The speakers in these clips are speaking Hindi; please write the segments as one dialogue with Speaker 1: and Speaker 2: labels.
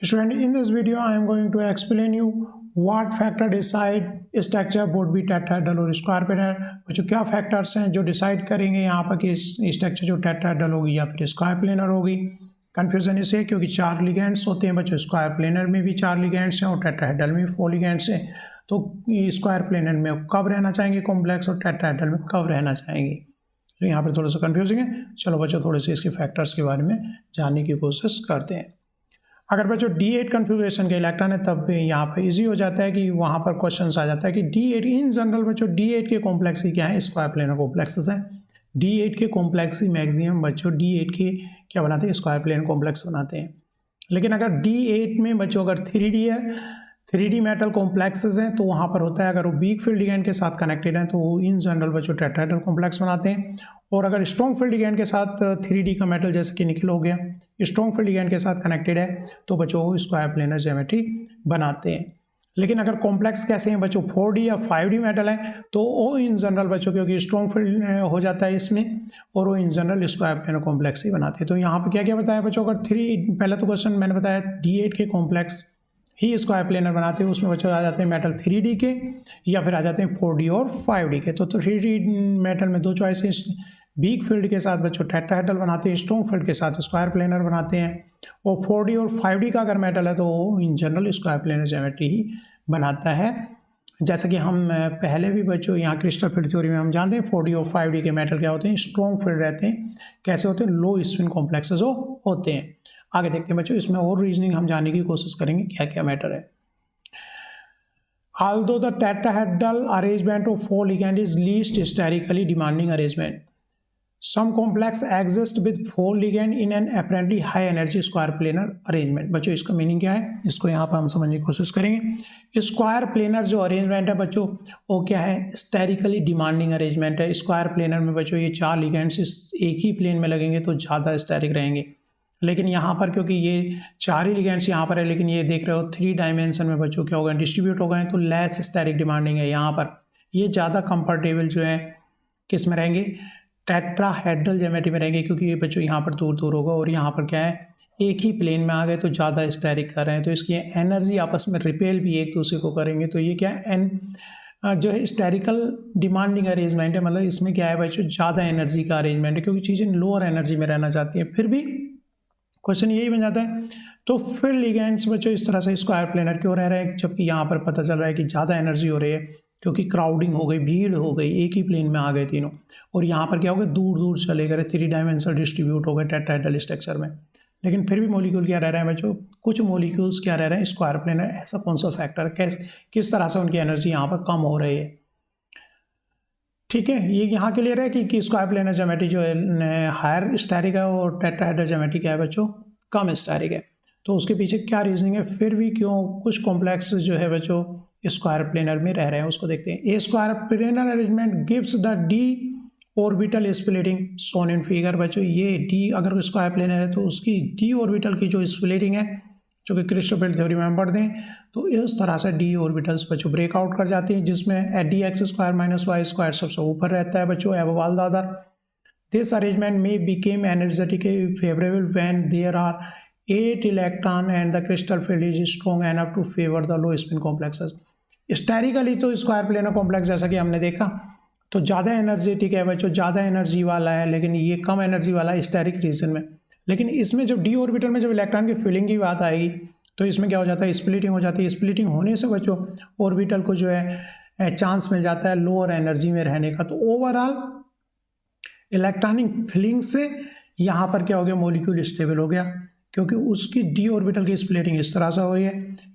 Speaker 1: Student, in this video, I am going to explain you what factor decide structure would be tetrahedral और स्क्वायर प्लेनर। बच्चों क्या फैक्टर्स हैं जो डिसाइड करेंगे यहाँ पर कि स्ट्रक्चर जो टेट्राहेड्रल होगी या फिर स्क्वायर प्लेनर होगी। कन्फ्यूजन इसे क्योंकि 4 लिगेंड्स होते हैं बच्चों, स्क्वायर प्लेनर में भी 4 लिगेंड्स हैं और टेट्राहेड्रल में 4 लिगेंड्स हैं। तो स्क्वायर प्लेनर में कब रहना चाहेंगे कॉम्प्लेक्स और टेट्राहेड्रल में कब रहना चाहेंगे, तो यहाँ पर थोड़ा सा कन्फ्यूजिंग है। चलो बच्चों थोड़े से इसके फैक्टर्स के बारे में जानने की कोशिश करते हैं। अगर बच्चों D8 कन्फिग्रेशन के इलेक्ट्रॉन है तब यहाँ पर इजी हो जाता है कि वहाँ पर क्वेश्चन आ जाता है कि D8 इन जनरल बच्चों D8 के कॉम्प्लेक्स ही क्या है, स्क्वायर प्लेनर कॉम्प्लेक्सेस हैं। D8 के कॉम्प्लेक्स ही मैक्सिमम बच्चों D8 के क्या बनाते हैं, स्क्वायर प्लेनर कॉम्प्लेक्स बनाते हैं। लेकिन अगर D8 में बच्चों अगर 3D है, 3D मेटल कॉम्प्लेक्सेस हैं तो वहाँ पर होता है अगर वो वीक फील्ड लिगेंड के साथ कनेक्टेड हैं तो वो इन जनरल बच्चों टेट्राहेड्रल कॉम्प्लेक्स बनाते हैं। और अगर स्ट्रॉन्ग फील्ड लिगेंड के साथ 3D का मेटल जैसे कि निकल हो गया स्ट्रॉन्ग फील्ड लिगेंड के साथ कनेक्टेड है तो बच्चों वो स्क्वायर प्लेनर ज्योमेट्री बनाते हैं। लेकिन अगर कॉम्प्लेक्स कैसे हैं बच्चों 4D या 5D मेटल है तो वो इन जनरल बच्चों क्योंकि स्ट्रॉन्ग फील्ड हो जाता है इसमें और वो in general square planar complex ही बनाते हैं। तो यहाँ पर क्या क्या बताया बच्चों, अगर पहला तो क्वेश्चन मैंने बताया D8 के कॉम्प्लेक्स ही स्क्वायर प्लेनर बनाते हैं, उसमें बच्चों आ जाते हैं मेटल 3D के या फिर आ जाते हैं 4D और 5D के। तो 3D मेटल में दो चॉइस, वीक फील्ड के साथ बच्चों टेट्राहेड्रल बनाते हैं, स्ट्रॉन्ग फील्ड के साथ स्क्वायर प्लेनर बनाते हैं। और 4D और 5D का अगर मेटल है तो वो in general square planar geometry ही बनाता है। जैसा कि हम पहले भी बच्चों यहाँ क्रिस्टल फील्ड थ्योरी में हम जानते हैं 4D और 5D के मेटल क्या होते हैं, स्ट्रॉन्ग फील्ड रहते हैं। कैसे होते हैं, लो स्पिन कॉम्प्लेक्सेस होते हैं। आगे देखते हैं बच्चों, इसमें और रीजनिंग हम जानने की कोशिश करेंगे क्या क्या मैटर है। Although the tetrahedral arrangement of 4 ligand is least sterically demanding arrangement, some complex exist with 4 ligand in an apparently high energy square planar arrangement। बच्चों इसका मीनिंग क्या है, इसको यहाँ पर हम समझने की कोशिश करेंगे। स्क्वायर प्लेनर जो अरेंजमेंट है बच्चों वो क्या है, स्टेरिकली डिमांडिंग अरेंजमेंट है। स्क्वायर प्लेनर में बच्चों ये 4 लिगेंड्स एक ही प्लेन में लगेंगे तो ज़्यादा स्टेरिक रहेंगे। लेकिन यहाँ पर क्योंकि ये 4 ही लिगेंड्स यहाँ पर है लेकिन ये देख रहे हो 3 डायमेंशन में बच्चों क्या हो गए, डिस्ट्रीब्यूट हो गए तो लेस स्टेरिक डिमांडिंग है। यहाँ पर ये ज़्यादा कंफर्टेबल जो है किस में रहेंगे, टेट्राहेड्रल ज्योमेट्री में रहेंगे क्योंकि ये बच्चों यहाँ पर दूर दूर होगा और यहाँ पर क्या है एक ही प्लेन में आ गए तो ज़्यादा स्टेरिक कर रहे हैं तो इसकी एनर्जी आपस में रिपेल भी एक दूसरे को करेंगे। तो ये क्या जो है स्टेरिकल डिमांडिंग अरेंजमेंट है, मतलब इसमें क्या है बच्चों ज़्यादा एनर्जी का अरेंजमेंट है क्योंकि चीज़ें लोअर एनर्जी में रहना चाहती हैं। फिर भी क्वेश्चन यही बन जाता है तो फिर लिगेंड्स बच्चों इस तरह से स्क्वायर प्लेनर क्यों रह रहे हैं, जबकि यहाँ पर पता चल रहा है कि ज़्यादा एनर्जी हो रही है क्योंकि क्राउडिंग हो गई, भीड़ हो गई, एक ही प्लेन में आ गए तीनों। और यहाँ पर क्या हो गया, दूर दूर चले गए, 3 डायमेंशनल डिस्ट्रीब्यूट हो गए टेट्राहेड्रल स्ट्रक्चर में। लेकिन फिर भी मॉलिक्यूल क्या रह रहे हैं बच्चों, कुछ मॉलिक्यूल्स क्या रह रहे हैं स्क्वायर प्लेनर। ऐसा कौन सा फैक्टर है, किस तरह से उनकी एनर्जी यहाँ पर कम हो रही है। ठीक है, ये यहाँ क्लियर है कि स्क्वायर प्लेनर ज्योमेट्री जो है हायर स्टेरिक है और टेट्राहेड्रल ज्योमेट्री क्या है बच्चों कम स्टेरिक है। तो उसके पीछे क्या रीजनिंग है, फिर भी क्यों कुछ कॉम्प्लेक्स जो है बच्चों स्क्वायर प्लेनर में रह रहे हैं उसको देखते हैं। A square planar arrangement gives the d orbital splitting shown in figure. बच्चों ये डी अगर स्क्वायर प्लेनर है तो उसकी डी ऑर्बिटल की जो स्प्लिटिंग है जो कि क्रिस्टल फील्ड थ्योरी में हम पढ़ते हैं तो इस तरह से डी ऑर्बिटल्स बच्चों ब्रेकआउट कर जाती हैं जिसमें d x square minus y square सबसे ऊपर रहता है बच्चों above all the other. This arrangement में became energetically favourable when there are 8 electron and the crystal field is strong enough to favour the low spin complexes. Sterically तो स्क्वायर प्लेनर कॉम्प्लेक्स जैसा कि हमने देखा तो ज़्यादा एनर्जेटिक है बच्चों, ज़्यादा एनर्जी वाला है, लेकिन ये कम एनर्जी वाला है स्टेरिक रीजन में। लेकिन इसमें जब डी ऑर्बिटल में जब इलेक्ट्रॉन की फीलिंग की बात आएगी तो इसमें क्या हो जाता है, स्प्लिटिंग हो जाती है। स्प्लिटिंग होने से बच्चों ऑर्बिटल को जो है चांस मिल जाता है लोअर एनर्जी में रहने का। तो ओवरऑल इलेक्ट्रॉनिक फीलिंग से यहाँ पर क्या हो गया, मॉलिक्यूल स्टेबल हो गया क्योंकि उसकी डी ऑर्बिटल की स्प्लिटिंग इस तरह से हुई है।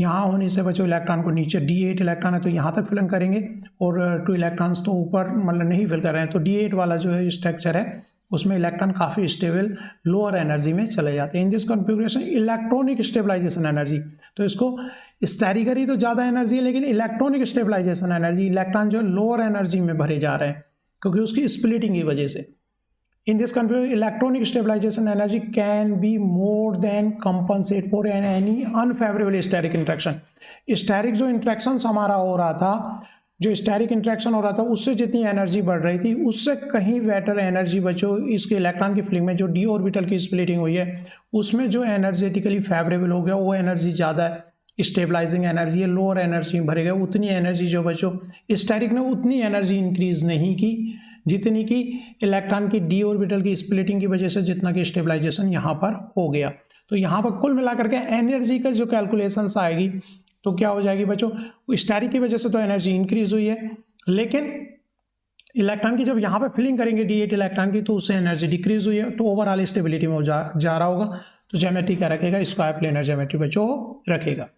Speaker 1: यहाँ होने से बच्चों इलेक्ट्रॉन को नीचे D8 इलेक्ट्रॉन है तो यहाँ तक फिलिंग करेंगे और 2 इलेक्ट्रॉन्स तो ऊपर मतलब नहीं फिल कर रहे हैं। तो D8 वाला जो है स्ट्रक्चर है उसमें इलेक्ट्रॉन काफ़ी स्टेबल लोअर एनर्जी में चले जाते हैं। In this configuration electronic stabilization energy, तो इसको स्टेरिकली तो ज़्यादा एनर्जी है लेकिन इलेक्ट्रॉनिक स्टेबलाइजेशन एनर्जी इलेक्ट्रॉन जो लोअर एनर्जी में भरे जा रहे हैं क्योंकि उसकी स्प्लिटिंग की वजह से। In this configuration, electronic stabilization energy can be more than compensate for any unfavorable steric interaction। Steric जो इंट्रैक्शंस हमारा हो रहा था जो स्टेरिक इंट्रैक्शन हो रहा था उससे जितनी एनर्जी बढ़ रही थी उससे कहीं बेटर एनर्जी बच्चों इसके इलेक्ट्रॉन की फिलिंग में जो डी ऑर्बिटल की स्प्लिटिंग हुई है उसमें जो एनर्जेटिकली फेवरेबल हो गया वो एनर्जी ज़्यादा स्टेबलाइजिंग एनर्जी है, लोअर एनर्जी में भरे गए। उतनी एनर्जी जो बच्चों स्टेरिक ने उतनी एनर्जी इंक्रीज नहीं की जितनी कि इलेक्ट्रॉन की डी ऑर्बिटल की स्प्लिटिंग की वजह से जितना कि स्टेबलाइजेशन यहाँ पर हो गया। तो यहाँ पर कुल मिलाकर के एनर्जी का जो कैलकुलेशंस आएगी तो क्या हो जाएगी बच्चों, स्टेरिक की वजह से तो एनर्जी इंक्रीज हुई है लेकिन इलेक्ट्रॉन की जब यहाँ पे फिलिंग करेंगे D8 इलेक्ट्रॉन की तो उससे एनर्जी डिक्रीज हुई है, तो ओवरऑल स्टेबिलिटी में जा रहा होगा। तो ज्योमेट्री क्या रखेगा, स्क्वायर प्लेनर ज्योमेट्री बच्चों रखेगा।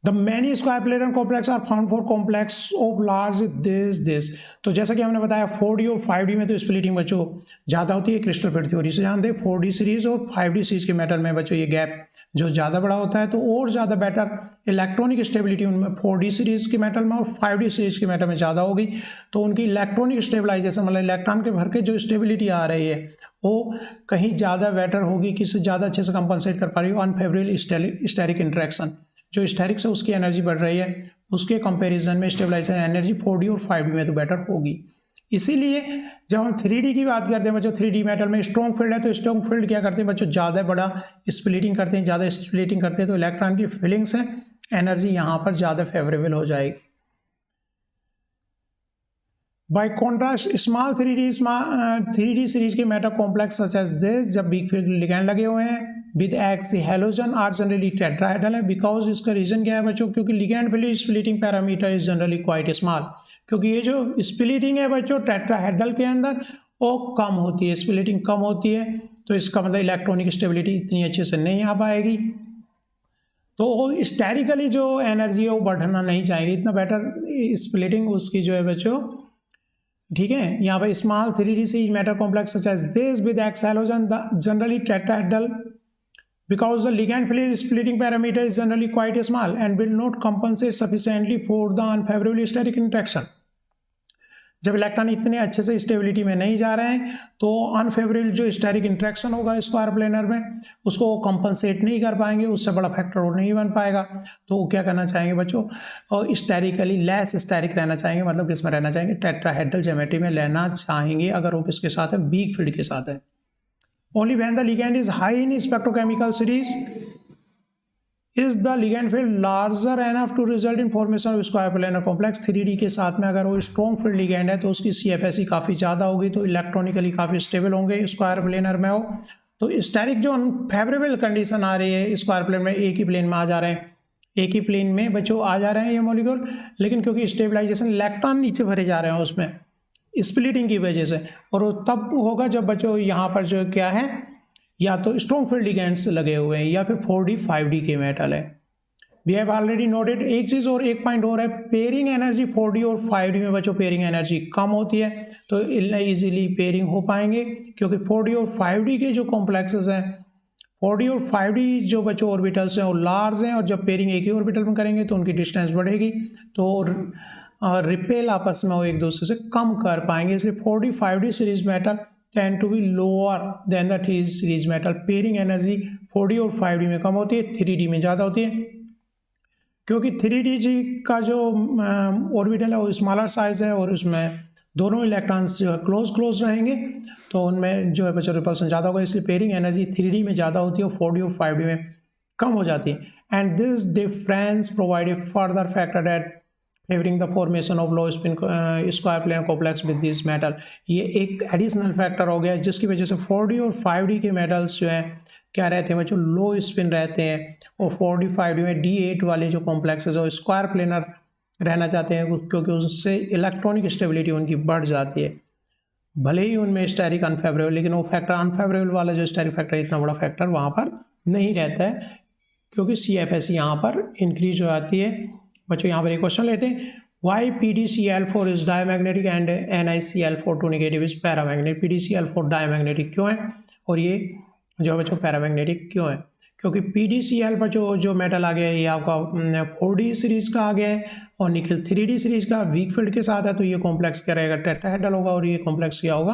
Speaker 1: The many square planar complex are found for complex of large this। तो जैसा कि हमने बताया 4D और 5D में तो स्प्लिटिंग बच्चों ज़्यादा होती है क्रिस्टल फिल्ड थ्योरी से जानते हैं। 4D सीरीज और 5D सीरीज के मेटल में बच्चों ये गैप जो ज़्यादा बड़ा होता है तो और ज़्यादा बेटर इलेक्ट्रॉनिक स्टेबिलिटी उनमें 4D सीरीज के मेटल में और 5D सीरीज के मेटल में ज़्यादा होगी। तो उनकी इलेक्ट्रॉनिक स्टेबलाइजेशन मतलब इलेक्ट्रॉन के भर के जो स्टेबिलिटी आ रही है वो कहीं ज़्यादा बेटर होगी, किसी ज़्यादा अच्छे से कंपनसेट कर पा रही हो अनफेवरेबल स्टेरिक इंट्रैक्शन। जो स्टेरिक से उसकी एनर्जी बढ़ रही है उसके कंपैरिजन में स्टेबलाइजेशन एनर्जी 4D और 5D में तो बेटर होगी। इसीलिए जब हम 3D की बात करते हैं बच्चों, 3D मेटल में स्ट्रॉन्ग फील्ड है तो स्ट्रॉन्ग फील्ड क्या करते हैं बच्चों, ज़्यादा बड़ा स्प्लिटिंग करते हैं, ज़्यादा स्प्लिटिंग करते हैं तो इलेक्ट्रॉन की फीलिंग्स है एनर्जी यहाँ पर ज़्यादा फेवरेबल हो जाएगी। By contrast small 3D series के metal complex such as this जब बिग फील्ड लिगैंड लगे हुए हैं with X halogen are generally tetrahedral है। बिकॉज इसका रीजन क्या है बच्चों, क्योंकि ligand field splitting parameter is generally quite small. क्योंकि ये जो स्प्लिटिंग है बच्चों टेट्राहेड्रल के अंदर वो कम होती है, स्प्लिटिंग कम होती है तो इसका मतलब इलेक्ट्रॉनिक स्टेबिलिटी इतनी अच्छे से नहीं आ पाएगी। तो स्टेरिकली जो एनर्जी है वो बढ़ना नहीं चाहिए, इतना बेटर स्प्लिटिंग उसकी जो है बच्चों, ठीक है। यहाँ पर small 3D series metal complex such as this with X halogen generally tetrahedral because the ligand field splitting parameter is generally quite small and will not compensate sufficiently for the unfavorable steric interaction। जब इलेक्ट्रॉन इतने अच्छे से स्टेबिलिटी में नहीं जा रहे हैं तो अनफेवरेबल जो स्टेरिक इंट्रैक्शन होगा स्क्वायर प्लेनर में उसको वो कंपनसेट नहीं कर पाएंगे, उससे बड़ा फैक्टर और नहीं बन पाएगा। तो वो क्या करना चाहेंगे बच्चों, और स्टेरिकली लेस स्टेरिक रहना चाहेंगे, मतलब किसमें रहना चाहेंगे, टेट्राहेड्रल ज्योमेट्री में लेना चाहेंगे अगर वो किसके साथ है, वीक फील्ड के साथ है। Only when the ligand is high in spectrochemical series is the ligand field larger enough to result in formation of square planar complex। 3D के साथ में अगर वो स्ट्रॉन्ग फील्ड लिगैंड है तो उसकी CFSE काफ़ी ज़्यादा होगी तो इलेक्ट्रॉनिकली काफ़ी स्टेबल होंगे स्क्वायर प्लेनर में हो। तो स्टेरिक जो फेवरेबल कंडीशन आ रही है स्क्वायर प्लेन में, एक ही प्लेन में आ जा रहे हैं, एक ही प्लेन में बच्चों आ जा रहे हैं ये मॉलिक्यूल, लेकिन क्योंकि स्टेबलाइजेशन इलेक्ट्रॉन नीचे भरे जा रहे हैं उसमें स्प्लिटिंग की वजह से, और वो तब होगा जब बच्चों यहाँ पर जो क्या है या तो स्ट्रॉन्ग फील्ड लिगैंड्स लगे हुए हैं या फिर 4D 5D के मेटल है। वी हैव ऑलरेडी नोटेड एक चीज़ और एक पॉइंट और है, पेयरिंग एनर्जी 4D और 5D में बच्चों पेयरिंग एनर्जी कम होती है तो इजीली पेयरिंग हो पाएंगे क्योंकि 4D और 5D के जो कॉम्प्लेक्सेस हैं 4D और 5D जो बच्चों ऑर्बिटल्स हैं वो लार्ज हैं और जब पेयरिंग एक ही ऑर्बिटल में करेंगे तो उनकी डिस्टेंस बढ़ेगी तो रिपेल आपस में वो एक दूसरे से कम कर पाएंगे। इसलिए 4D 5D series metal tend to be lower than the 3D series metal. Pairing energy 4D और 5D में कम होती है, 3D में ज़्यादा होती है क्योंकि 3D जी का जो ऑर्बिटल है वो स्मॉलर साइज है और उसमें दोनों इलेक्ट्रॉन्स जो है क्लोज रहेंगे तो उनमें जो है बच्चों रिपल्सन ज़्यादा होगा, इसलिए पेयरिंग एनर्जी 3D में ज़्यादा होती है और 4D और 5D में कम हो जाती है। And this difference provide a further factor that favouring the formation of low spin square planar complex with this metal. ये एक एडिशनल फैक्टर हो गया जिसकी वजह से 4D और 5D के मेटल्स जो हैं क्या रहते हैं बच्चों, लो स्पिन रहते हैं और 4D 5D में D8 वाले जो कॉम्प्लेक्सेस है वो स्क्वायर प्लेनर रहना चाहते हैं क्योंकि उससे इलेक्ट्रॉनिक स्टेबिलिटी उनकी बढ़ जाती है। भले ही उनमें स्टेरिक अनफेवरेबल, लेकिन वो फैक्टर अनफेवरेबल वाला जो स्टेरिक फैक्टर इतना बड़ा फैक्टर वहाँ पर नहीं रहता है क्योंकि CFSE यहाँ पर इंक्रीज हो जाती है। बच्चों यहाँ पर एक क्वेश्चन लेते हैं, why PdCl4 is diamagnetic and NiCl4 negative is paramagnetic. PdCl4 diamagnetic क्यों है और ये जो है बच्चों पैरामैग्नेटिक क्यों है, क्योंकि PdCl पर जो मेटल आ गया है ये आपका 4D सीरीज का आ गया है और निकल 3D सीरीज का वीक फील्ड के साथ है तो ये कॉम्प्लेक्स क्या रहेगा, टेट्राहेड्रल होगा और ये कॉम्प्लेक्स क्या होगा,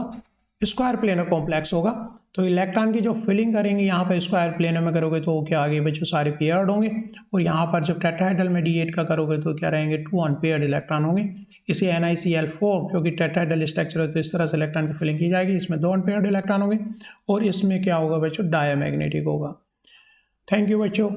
Speaker 1: स्क्वायर प्लेनर कॉम्प्लेक्स होगा। तो इलेक्ट्रॉन की जो फिलिंग करेंगे यहाँ पर स्क्वायर प्लेनर में करोगे तो क्या आगे बच्चों सारे पेयर्ड होंगे, और यहाँ पर जब टेट्राहेड्रल में D8 का करोगे तो क्या रहेंगे 2 अनपेयर्ड इलेक्ट्रॉन होंगे। इसे NiCl4 क्योंकि टेट्राहेड्रल स्ट्रक्चर है तो इस तरह से इलेक्ट्रॉन की फिलिंग की जाएगी, इसमें 2 अनपेयर्ड इलेक्ट्रॉन होंगे और इसमें क्या होगा बच्चों डायमैग्नेटिक होगा। थैंक यू बच्चों।